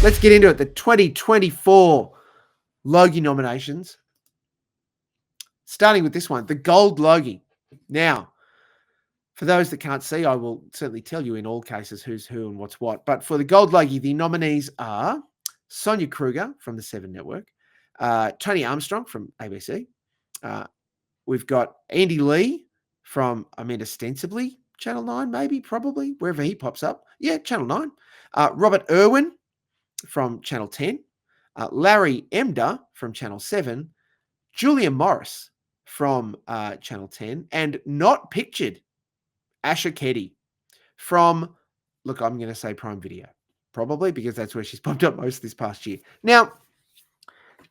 Let's get into it. The 2024 Logie nominations. Starting with this one, the Gold Logie. Now, for those that can't see, I will certainly tell you in all cases who's who and what's what. But for the Gold Logie, the nominees are Sonia Kruger from the Seven Network, Tony Armstrong from ABC. We've got Andy Lee from, ostensibly Channel 9, maybe, probably, wherever he pops up. Yeah, Channel 9. Robert Irwin from Channel 10. Larry Emder from Channel 7. Julia Morris from Channel 10. And not pictured, Asha Keddy from, look, I'm going to say Prime Video, probably, because that's where she's popped up most this past year. Now,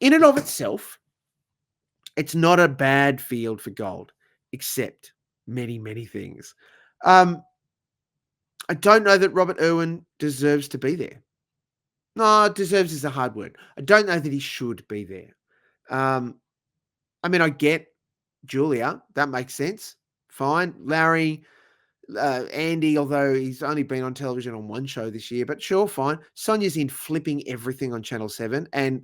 in and of itself, it's not a bad field for gold, except many, many things. I don't know that Robert Irwin deserves to be there. No, deserves is a hard word. I don't know that he should be there. I get Julia. That makes sense. Fine. Larry, Andy, although he's only been on television on one show this year, but sure, fine. Sonia's in flipping everything on Channel 7, and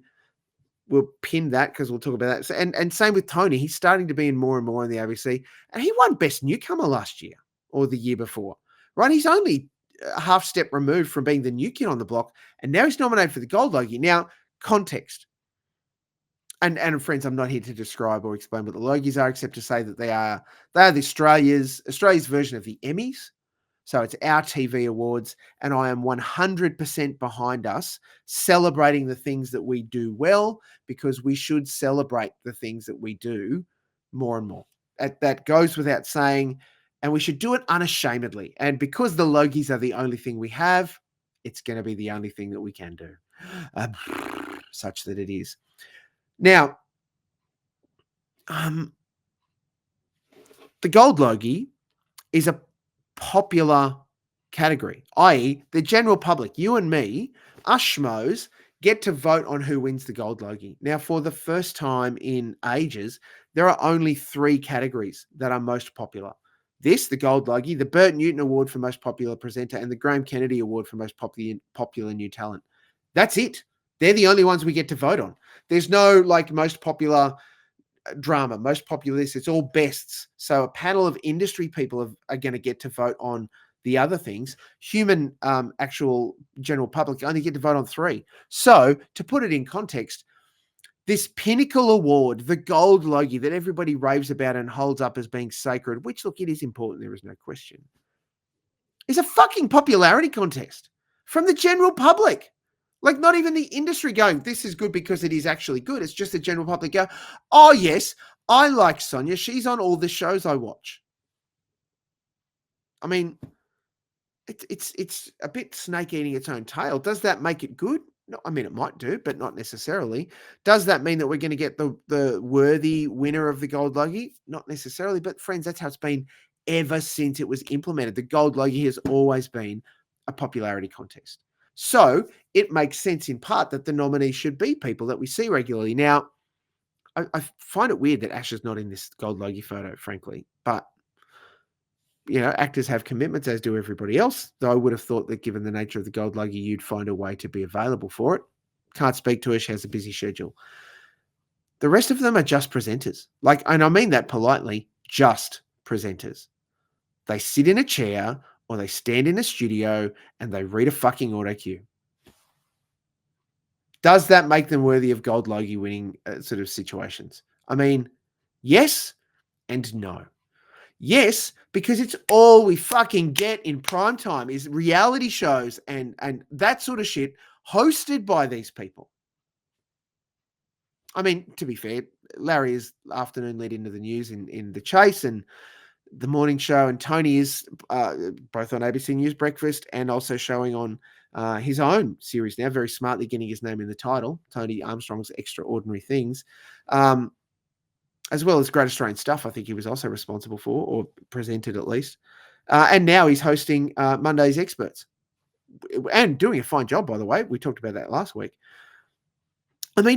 we'll pin that because we'll talk about that. So, and same with Tony. He's starting to be in more and more in the ABC, and he won Best Newcomer last year or the year before, right? He's only a half step removed from being the new kid on the block, and now he's nominated for the Gold Logie. Now, context. And friends, I'm not here to describe or explain what the Logies are, except to say that they are the Australia's version of the Emmys. So it's our TV awards, and I am 100% behind us celebrating the things that we do well, because we should celebrate the things that we do more and more. That goes without saying, and we should do it unashamedly. And because the Logies are the only thing we have, it's going to be the only thing that we can do, such that it is. Now, the Gold Logie is a popular category, i.e. the general public, you and me, us schmoes, get to vote on who wins the Gold Logie. Now, for the first time in ages, there are only 3 categories that are most popular. This, the Gold Logie, the Bert Newton Award for Most Popular Presenter, and the Graham Kennedy Award for Most Popular New Talent. That's it. They're the only ones we get to vote on. There's no, most popular drama, most popular this. It's all bests. So a panel of industry people are going to get to vote on the other things. Human, actual general public only get to vote on 3. So to put it in context, this pinnacle award, the Gold Logie that everybody raves about and holds up as being sacred, which, look, it is important, there is no question, is a fucking popularity contest from the general public. Not even the industry going, this is good because it is actually good. It's just the general public go, oh, yes, I like Sonia. She's on all the shows I watch. It's a bit snake eating its own tail. Does that make it good? No, it might do, but not necessarily. Does that mean that we're going to get the worthy winner of the Gold Logie? Not necessarily, but friends, that's how it's been ever since it was implemented. The Gold Logie has always been a popularity contest. So it makes sense in part that the nominees should be people that we see regularly. Now, I find it weird that Asha's not in this Gold Logie photo, frankly, but actors have commitments, as do everybody else, though I would have thought that given the nature of the Gold Logie, you'd find a way to be available for it. Can't speak to her. She has a busy schedule. The rest of them are just presenters. And I mean that politely, just presenters. They sit in a chair or they stand in a studio and they read a fucking auto cue. Does that make them worthy of Gold Logie winning sort of situations? Yes and no. Yes, because it's all we fucking get in primetime is reality shows and that sort of shit hosted by these people. To be fair, Larry is afternoon lead into the news in The Chase and the morning show, and Tony is both on ABC News Breakfast and also showing on his own series now, very smartly getting his name in the title, Tony Armstrong's Extraordinary Things. As well as Great Australian Stuff, I think he was also responsible for, or presented at least. And now he's hosting Monday's Experts. And doing a fine job, by the way. We talked about that last week.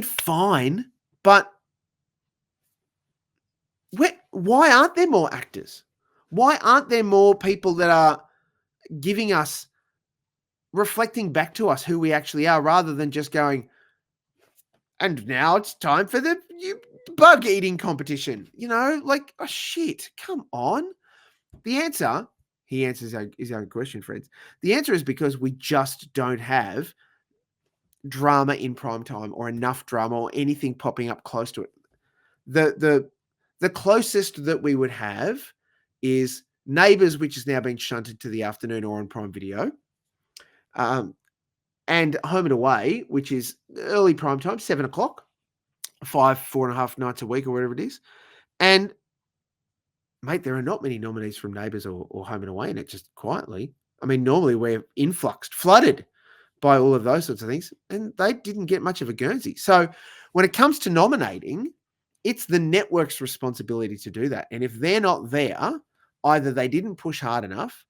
Fine, but why aren't there more actors? Why aren't there more people that are giving us reflecting back to us who we actually are rather than just going, and now it's time for the bug eating competition. Like, oh shit, come on. The answer, he answers his own question, friends. The answer is because we just don't have drama in prime time or enough drama or anything popping up close to it. The closest that we would have is Neighbours, which has now been shunted to the afternoon or on Prime Video, and Home and Away, which is early prime time, 7 o'clock, 4.5 nights a week or whatever it is. And mate, there are not many nominees from Neighbours or Home and Away in it, just quietly. I mean, normally we're influxed, flooded by all of those sorts of things, and they didn't get much of a Guernsey. So when it comes to nominating, it's the network's responsibility to do that. And if they're not there, either they didn't push hard enough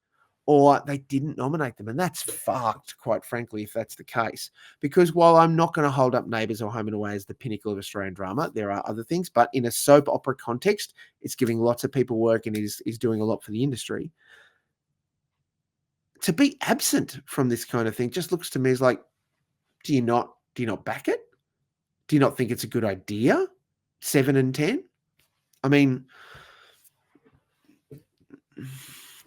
or they didn't nominate them. And that's fucked, quite frankly, if that's the case. Because while I'm not going to hold up Neighbours or Home and Away as the pinnacle of Australian drama, there are other things. But in a soap opera context, it's giving lots of people work and is doing a lot for the industry. To be absent from this kind of thing just looks to me as like, do you not back it? Do you not think it's a good idea? 7 and 10? I mean,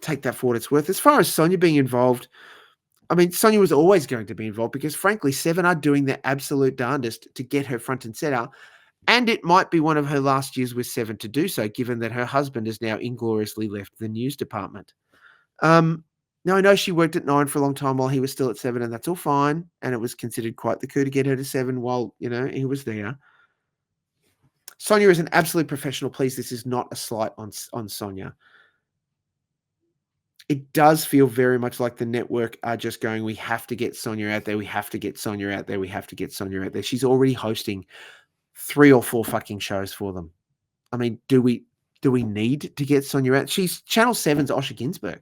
take that for what it's worth. As far as Sonia being involved, I mean, Sonia was always going to be involved because, frankly, 7 are doing their absolute darndest to get her front and center. And it might be one of her last years with 7 to do so, given that her husband has now ingloriously left the news department. Now, I know she worked at 9 for a long time while he was still at 7, and that's all fine. And it was considered quite the coup to get her to 7 while, he was there. Sonia is an absolute professional. Please, this is not a slight on Sonia. It does feel very much like the network are just going, we have to get Sonia out there. We have to get Sonia out there. We have to get Sonia out there. She's already hosting 3 or 4 fucking shows for them. I mean, do we need to get Sonia out? She's Channel 7's Osher Günsberg.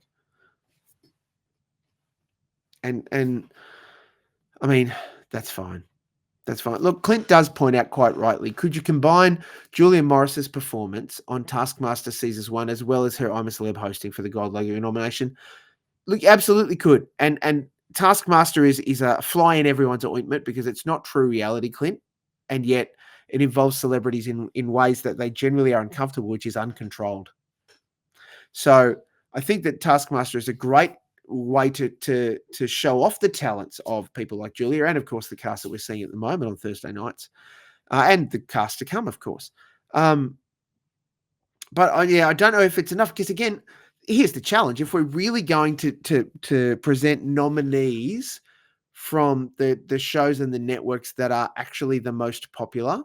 And I mean, that's fine. That's fine. Look, Clint does point out quite rightly, could you combine Julia Morris's performance on Taskmaster Season 1 as well as her I'm a Celeb hosting for the Gold Logie nomination? Look, absolutely could. And Taskmaster is a fly in everyone's ointment because it's not true reality, Clint, and yet it involves celebrities in ways that they generally are uncomfortable, which is uncontrolled. So I think that Taskmaster is a great way to show off the talents of people like Julia and, of course, the cast that we're seeing at the moment on Thursday nights and the cast to come, of course. But I don't know if it's enough because, again, here's the challenge. If we're really going to present nominees from the shows and the networks that are actually the most popular,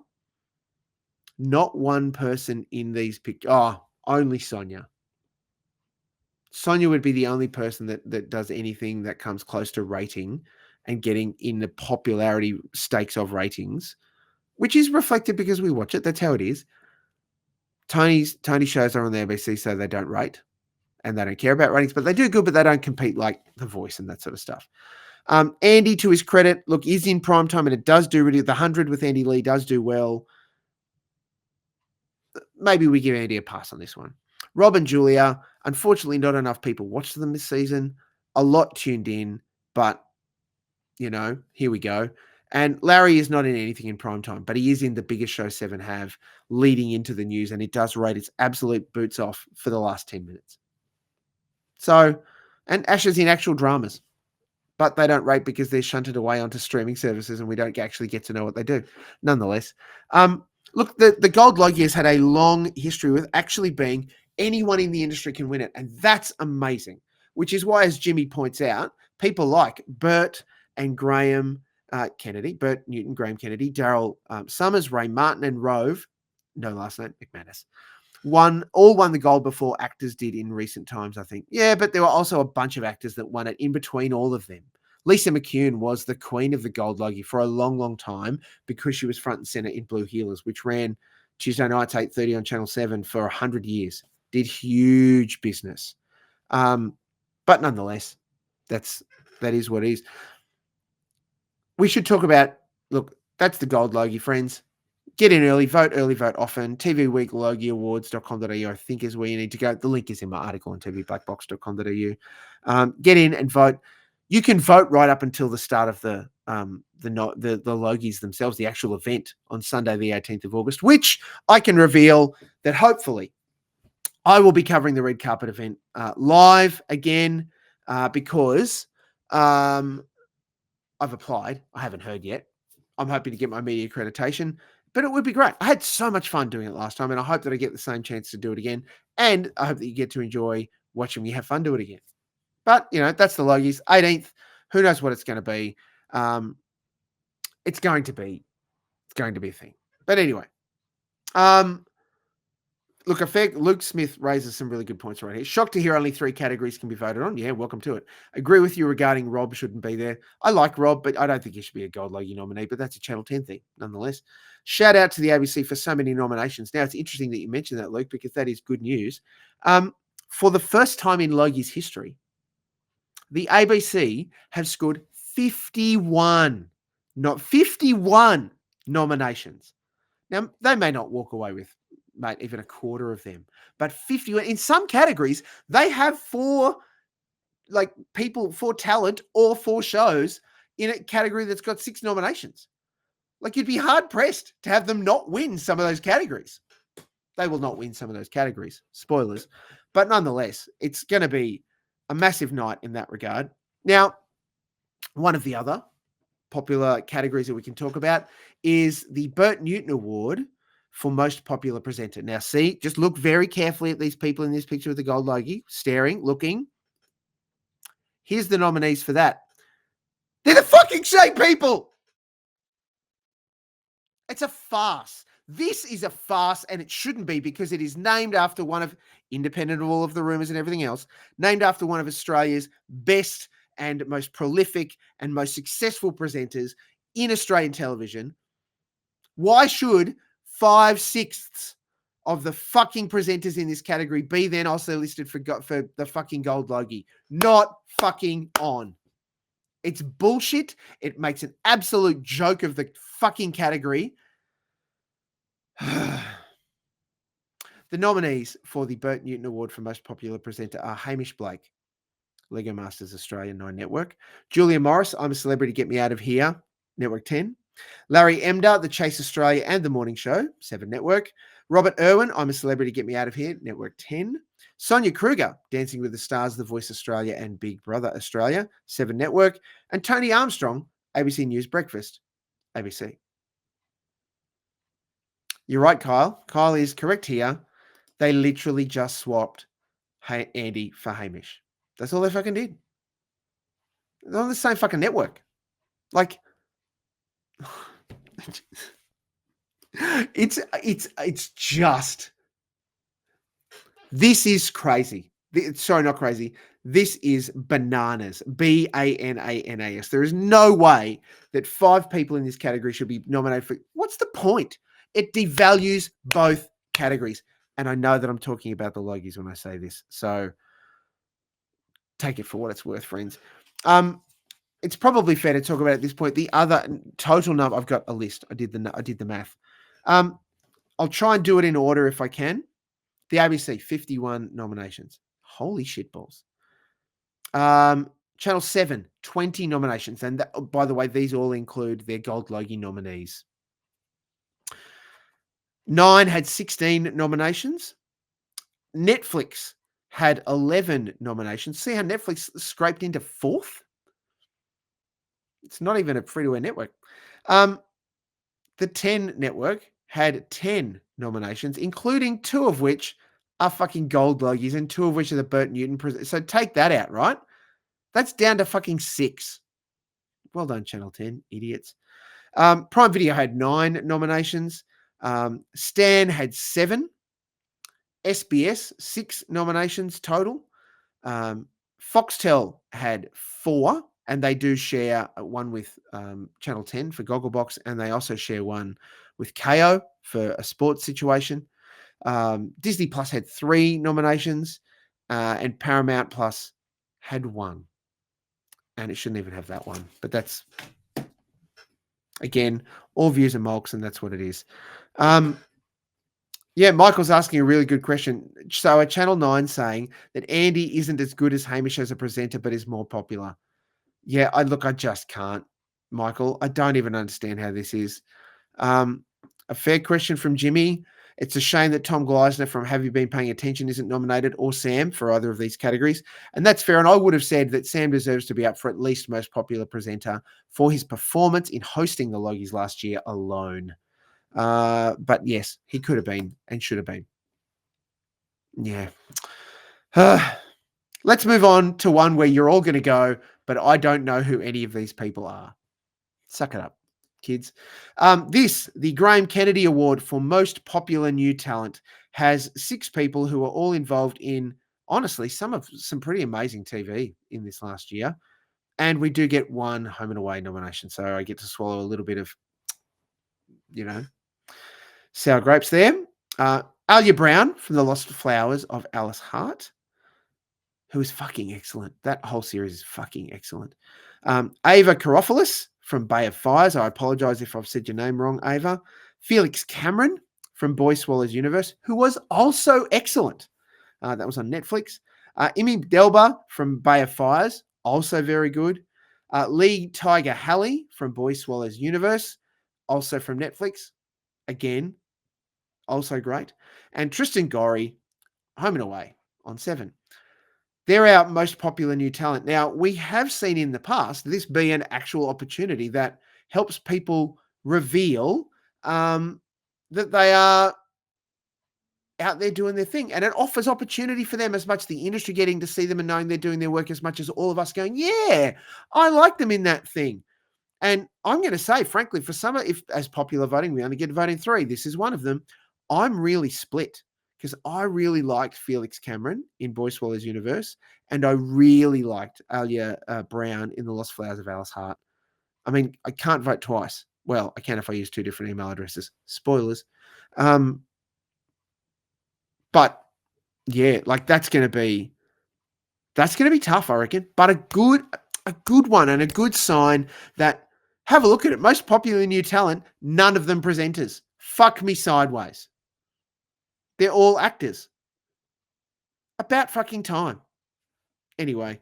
not one person in these pictures. Only Sonia. Sonia would be the only person that does anything that comes close to rating and getting in the popularity stakes of ratings, which is reflected because we watch it. That's how it is. Tony's shows are on the ABC, so they don't rate and they don't care about ratings, but they do good, but they don't compete like The Voice and that sort of stuff. Andy, to his credit, look, is in prime time and it does do really. The 100 with Andy Lee does do well. Maybe we give Andy a pass on this one. Rob and Julia, unfortunately, not enough people watched them this season. A lot tuned in, but, here we go. And Larry is not in anything in prime time, but he is in the biggest show 7 have leading into the news, and it does rate its absolute boots off for the last 10 minutes. So, and Asher's in actual dramas, but they don't rate because they're shunted away onto streaming services and we don't actually get to know what they do. Nonetheless, look, the Gold Logie has had a long history with actually being anyone in the industry can win it. And that's amazing, which is why, as Jimmy points out, people like Bert and Graham Kennedy, Bert Newton, Graham Kennedy, Daryl Summers, Ray Martin, and Rove, no last name, McManus, all won the gold before actors did in recent times, I think. Yeah, but there were also a bunch of actors that won it in between all of them. Lisa McCune was the queen of the Gold Logie for a long, long time because she was front and center in Blue Heelers, which ran Tuesday nights 8:30 on Channel 7 for 100 years. Did huge business. But nonetheless, that is what it is. We should talk about, look, that's the Gold Logie, friends. Get in early, vote often. TV Week, logieawards.com.au, I think is where you need to go. The link is in my article on tvblackbox.com.au. Get in and vote. You can vote right up until the start of the Logies themselves, the actual event on Sunday, the 18th of August, which I can reveal that hopefully I will be covering the red carpet event live again because I've applied. I haven't heard yet. I'm hoping to get my media accreditation, but it would be great. I had so much fun doing it last time, and I hope that I get the same chance to do it again. And I hope that you get to enjoy watching me have fun do it again. But, that's the Logies. 18th. Who knows what it's going to be? It's going to be a thing. But anyway, look, Luke Smith raises some really good points right here. Shocked to hear only 3 categories can be voted on. Yeah, welcome to it. Agree with you regarding Rob shouldn't be there. I like Rob, but I don't think he should be a Gold Logie nominee, but that's a Channel 10 thing nonetheless. Shout out to the ABC for so many nominations. Now, it's interesting that you mentioned that, Luke, because that is good news. For the first time in Logie's history, the ABC have scored 51 nominations. Now, they may not walk away with, mate, even a quarter of them, but 51. In some categories, they have 4 talent or 4 shows in a category that's got 6 nominations. You'd be hard pressed to have them not win some of those categories. They will not win some of those categories. Spoilers. But nonetheless, it's going to be a massive night in that regard. Now, one of the other popular categories that we can talk about is the Bert Newton Award for most popular presenter. Now, see, just look very carefully at these people in this picture with the gold logie, staring, looking. Here's the nominees for that. They're the fucking same people. It's a farce. This is a farce, and it shouldn't be, because it is named after one of, independent of all of the rumors and everything else, named after one of Australia's best and most prolific and most successful presenters in Australian television. Why should 5/6 of the fucking presenters in this category be then also listed for the fucking gold logie? Not fucking on. It's bullshit. It makes an absolute joke of the fucking category. The nominees for the Bert Newton Award for Most Popular Presenter are Hamish Blake, Lego Masters Australia 9 Network; Julia Morris, I'm a Celebrity, Get Me Out of Here, Network 10; Larry Emder, The Chase Australia and The Morning Show, 7 Network; Robert Irwin, I'm a Celebrity, Get Me Out of Here, Network 10; Sonia Kruger, Dancing with the Stars, The Voice Australia and Big Brother Australia, 7 Network; and Tony Armstrong, ABC News Breakfast, ABC. You're right, Kyle. Kyle is correct here. They literally just swapped Andy for Hamish. That's all they fucking did. They're on the same fucking network. It's just, this is crazy. Sorry, not crazy. This is bananas. Bananas. There is no way that 5 people in this category should be nominated for. What's the point? It devalues both categories. And I know that I'm talking about the Logies when I say this. So take it for what it's worth, friends. It's probably fair to talk about at this point the other total number. I've got a list. I did the math. I'll try and do it in order if I can. The ABC, 51 nominations. Holy shitballs. Channel 7, 20 nominations. And that, by the way, these all include their Gold Logie nominees. 9 had 16 nominations. Netflix had 11 nominations. See how Netflix scraped into 4th? It's not even a free-to-air network. The 10 network had 10 nominations, including 2 of which are fucking gold logies and 2 of which are the Bert Newton. So take that out, right? That's down to fucking 6. Well done, Channel 10, idiots. Prime Video had 9 nominations. Stan had 7. SBS, 6 nominations total. Foxtel had 4, and they do share one with Channel 10 for Gogglebox, and they also share one with KO for a sports situation. Disney Plus had 3 nominations, and Paramount Plus had 1. And it shouldn't even have that one. But that's, again, all views are Molks, and that's what it is. Yeah, Michael's asking a really good question. So at Channel 9 saying that Andy isn't as good as Hamish as a presenter, but is more popular. Yeah, I just can't, Michael. I don't even understand how this is. Um, a fair question from Jimmy. It's a shame that Tom Gleisner from Have You Been Paying Attention isn't nominated, or Sam for either of these categories. And that's fair. And I would have said that Sam deserves to be up for at least most popular presenter for his performance in hosting the Logies last year alone. But yes, he could have been and should have been. Yeah. Let's move on to one where you're all going to go, but I don't know who any of these people are. Suck it up, kids. The Graham Kennedy Award for Most Popular New Talent has 6 people who are all involved in, honestly, some pretty amazing TV in this last year. And we do get one home and away nomination. So I get to swallow a little bit of, you know, sour grapes there. Alia Brown from The Lost Flowers of Alice Hart, who is fucking excellent. That whole series is fucking excellent. Ava Karopoulos from Bay of Fires. I apologize if I've said your name wrong, Ava. Felix Cameron from Boy Swallows Universe, who was also excellent. That was on Netflix. Imi Delba from Bay of Fires, also very good. Lee Tiger Halley from Boy Swallows Universe, also from Netflix. Again, also great. And Tristan Gorry, Home and Away on 7. They're our most popular new talent. Now, we have seen in the past this be an actual opportunity that helps people reveal that they are out there doing their thing. And it offers opportunity for them, as much the industry getting to see them and knowing they're doing their work, as much as all of us going, yeah, I like them in that thing. And I'm going to say, frankly, for some, if as popular voting, we only get voting 3. This is one of them. I'm really split because I really liked Felix Cameron in Boy Swallows Universe, and I really liked Alia Brown in The Lost Flowers of Alice Hart. I mean, I can't vote twice. Well, I can if I use 2 different email addresses. Spoilers. But yeah, like that's going to be tough, I reckon. But a good one and a good sign that, have a look at it. Most popular new talent, none of them presenters. Fuck me sideways. They're all actors. About fucking time. Anyway,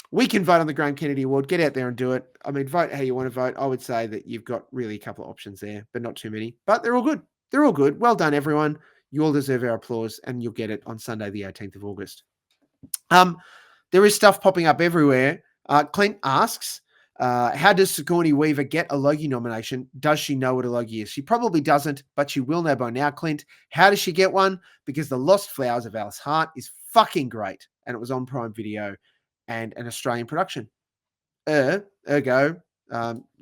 we can vote on the Graham Kennedy Award. Get out there and do it. I mean, vote how you want to vote. I would say that you've got really a couple of options there, but not too many. But they're all good. They're all good. Well done, everyone. You all deserve our applause, and you'll get it on Sunday, the 18th of August. There is stuff popping up everywhere. Clint asks, how does Sigourney Weaver get a Logie nomination? Does she know what a Logie is? She probably doesn't, but she will know by now, Clint. How does she get one? Because The Lost Flowers of Alice Hart is fucking great, and it was on Prime Video and an Australian production. Ergo,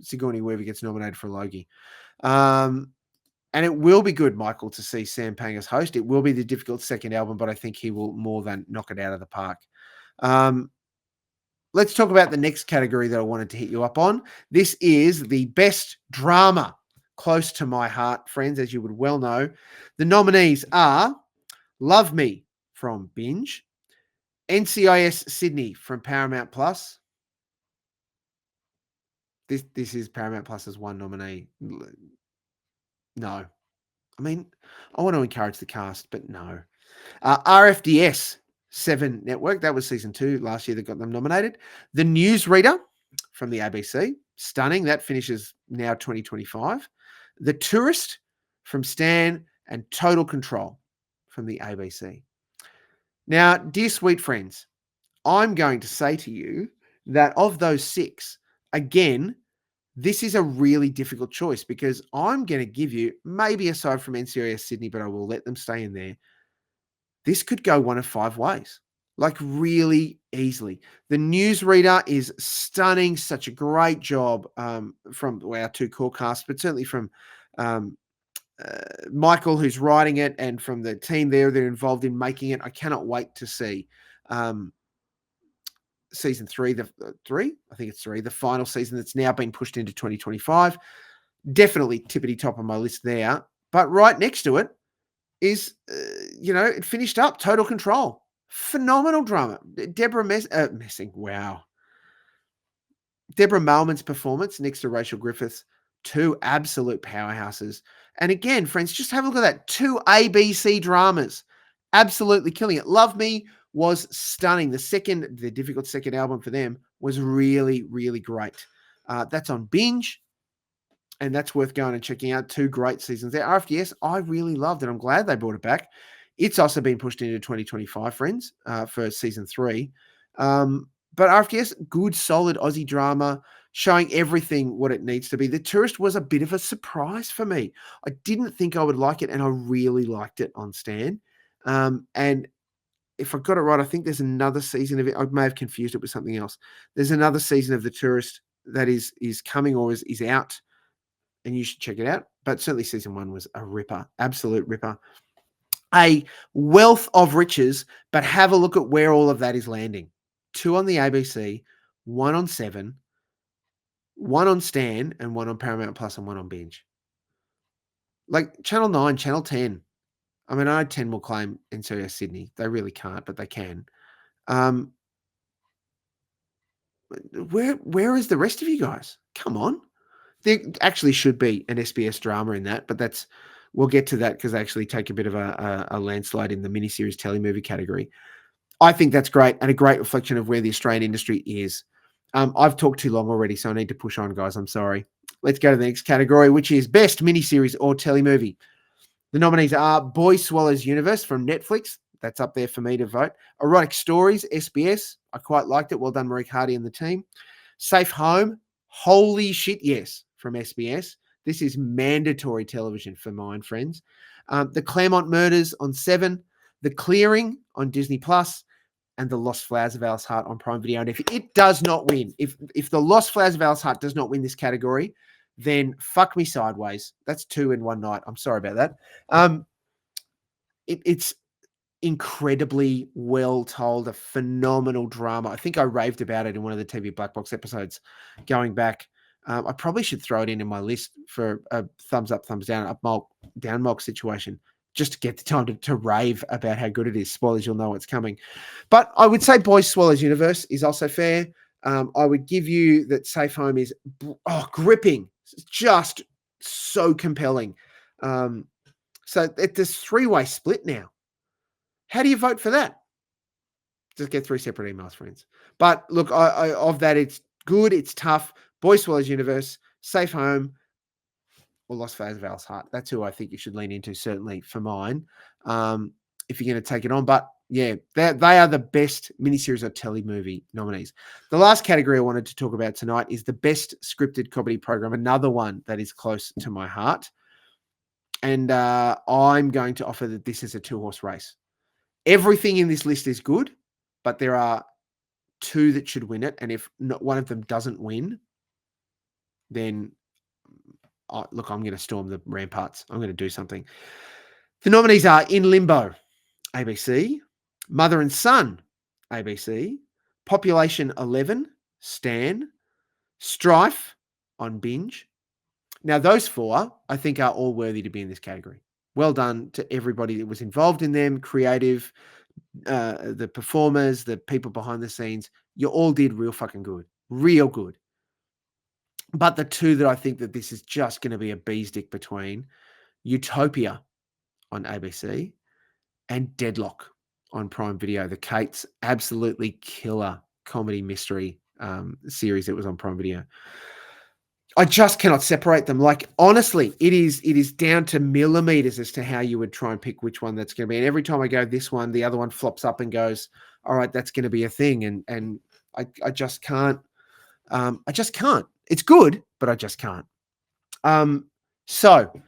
Sigourney Weaver gets nominated for a Logie. And it will be good, Michael, to see Sam Pang as host. It will be the difficult second album, but I think he will more than knock it out of the park. Let's talk about the next category that I wanted to hit you up on. This is the best drama, close to my heart, friends, as you would well know. The nominees are Love Me from Binge, NCIS Sydney from Paramount Plus. This is Paramount Plus's one nominee. No. I mean, I want to encourage the cast, but no. RFDS 7 Network, that was season 2 last year that got them nominated. The Newsreader from the ABC, stunning. That finishes now 2025. The Tourist from Stan, and Total Control from the ABC. Now, dear sweet friends, I'm going to say to you that of those 6, again, this is a really difficult choice because I'm going to give you, maybe aside from NCIS Sydney, but I will let them stay in there, this could go one of 5 ways, like really easily. The Newsreader is stunning, such a great job from our 2 core casts, but certainly from Michael, who's writing it, and from the team there that are involved in making it. I cannot wait to see season 3, I think it's 3, the final season that's now been pushed into 2025. Definitely tippity top on my list there. But right next to it is, it finished up Total Control. Phenomenal drama. Deborah Messing, wow. Deborah Malman's performance next to Rachel Griffiths, 2 absolute powerhouses. And again, friends, just have a look at that. 2 ABC dramas. Absolutely killing it. Love Me was stunning. The difficult second album for them was really, really great. That's on Binge, and that's worth going and checking out. 2 great seasons there. RFDS, I really loved it. I'm glad they brought it back. It's also been pushed into 2025, friends, for season 3. But RFDS, good, solid Aussie drama, showing everything what it needs to be. The Tourist was a bit of a surprise for me. I didn't think I would like it, and I really liked it on Stan. And if I got it right, I think there's another season of it. I may have confused it with something else. There's another season of The Tourist that is coming or is out, and you should check it out. But certainly season 1 was a ripper, absolute ripper. A wealth of riches, but have a look at where all of that is landing. 2 on the ABC, 1 on 7, 1 on Stan, and 1 on Paramount Plus, and 1 on Binge. Like Channel 9, Channel 10. I mean, I know 10 will claim NCIS Sydney. They really can't, but they can. Where is the rest of you guys? Come on. There actually should be an SBS drama in that, but we'll get to that because they actually take a bit of a landslide in the miniseries telemovie category. I think that's great and a great reflection of where the Australian industry is. I've talked too long already, so I need to push on, guys. I'm sorry. Let's go to the next category, which is Best Miniseries or Telemovie. The nominees are Boy Swallows Universe from Netflix. That's up there for me to vote. Erotic Stories, SBS. I quite liked it. Well done, Marique Hardy and the team. Safe Home. Holy shit, yes, from SBS. This is mandatory television for mine, friends. The Claremont Murders on 7. The Clearing on Disney Plus. And The Lost Flowers of Alice Hart on Prime Video. And if it does not win, if The Lost Flowers of Alice Hart does not win this category, then fuck me sideways. That's 2 in one night. I'm sorry about that. It's incredibly well told, a phenomenal drama. I think I raved about it in one of the TV Black Box episodes going back. I probably should throw it in my list for a thumbs up, thumbs down, up Molk, down Molk situation, just to get the time to rave about how good it is. Spoilers, you'll know what's coming. But I would say Boy Swallows Universe is also fair. I would give you that Safe Home is gripping, just so compelling. So there's 3-way split now. How do you vote for that? Just get 3 separate emails, friends. But look, of that, it's good, it's tough. Boy Swallows Universe, Safe Home, or Lost Flowers of Alice Hart. That's who I think you should lean into, certainly for mine, if you're going to take it on. But yeah, they are the best miniseries or telemovie nominees. The last category I wanted to talk about tonight is the best scripted comedy program, another one that is close to my heart. And I'm going to offer that this is a 2-horse race. Everything in this list is good, but there are 2 that should win it. And if one of them doesn't win, then look, I'm going to storm the ramparts. I'm going to do something. The nominees are In Limbo, ABC, Mother and Son, ABC, Population 11, Stan, Strife on Binge. Now, those 4, I think, are all worthy to be in this category. Well done to everybody that was involved in them, creative, the performers, the people behind the scenes. You all did real fucking good. Real good. But the 2 that I think that this is just going to be a bee's dick between, Utopia on ABC and Deadlock on Prime Video. The Kate's absolutely killer comedy mystery series that was on Prime Video. I just cannot separate them. Like, honestly, it is down to millimeters as to how you would try and pick which one that's going to be. And every time I go this one, the other one flops up and goes, all right, that's going to be a thing. And I just can't. I just can't. It's good, but I just can't. So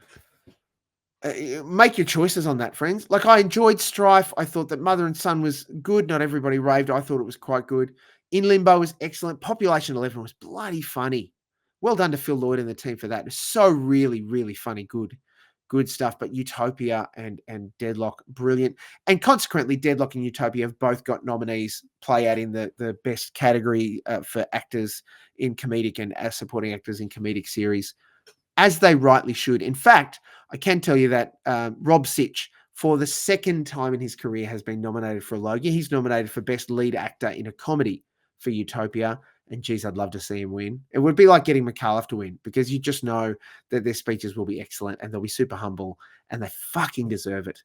make your choices on that, friends. Like, I enjoyed Strife. I thought that Mother and Son was good. Not everybody raved. I thought it was quite good. In Limbo was excellent. Population 11 was bloody funny. Well done to Phil Lloyd and the team for that. It's so really, really funny, good stuff. But Utopia and Deadlock, brilliant. And consequently, Deadlock and Utopia have both got nominees play out in the best category for actors in comedic and as supporting actors in comedic series, as they rightly should. In fact, I can tell you that Rob Sitch, for the 2nd time in his career, has been nominated for a Logie. He's nominated for Best Lead Actor in a Comedy for Utopia. And geez, I'd love to see him win. It would be like getting McAuliffe to win, because you just know that their speeches will be excellent and they'll be super humble and they fucking deserve it.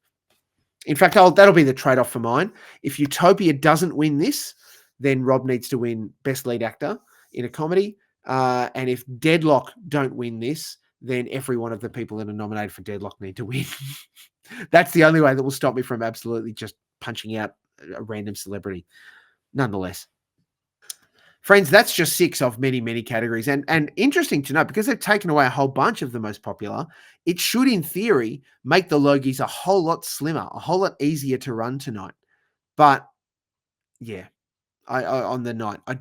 In fact, that'll be the trade-off for mine. If Utopia doesn't win this, then Rob needs to win Best Lead Actor in a comedy. And if Deadlock don't win this, then every one of the people that are nominated for Deadlock need to win. That's the only way that will stop me from absolutely just punching out a random celebrity. Nonetheless. Friends, that's just 6 of many, many categories. And interesting to note, because they've taken away a whole bunch of the most popular, it should, in theory, make the Logies a whole lot slimmer, a whole lot easier to run tonight. But yeah, I on the night, I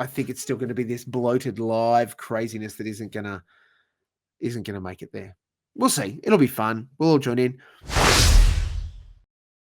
think it's still going to be this bloated live craziness that isn't gonna make it there. We'll see. It'll be fun. We'll all join in.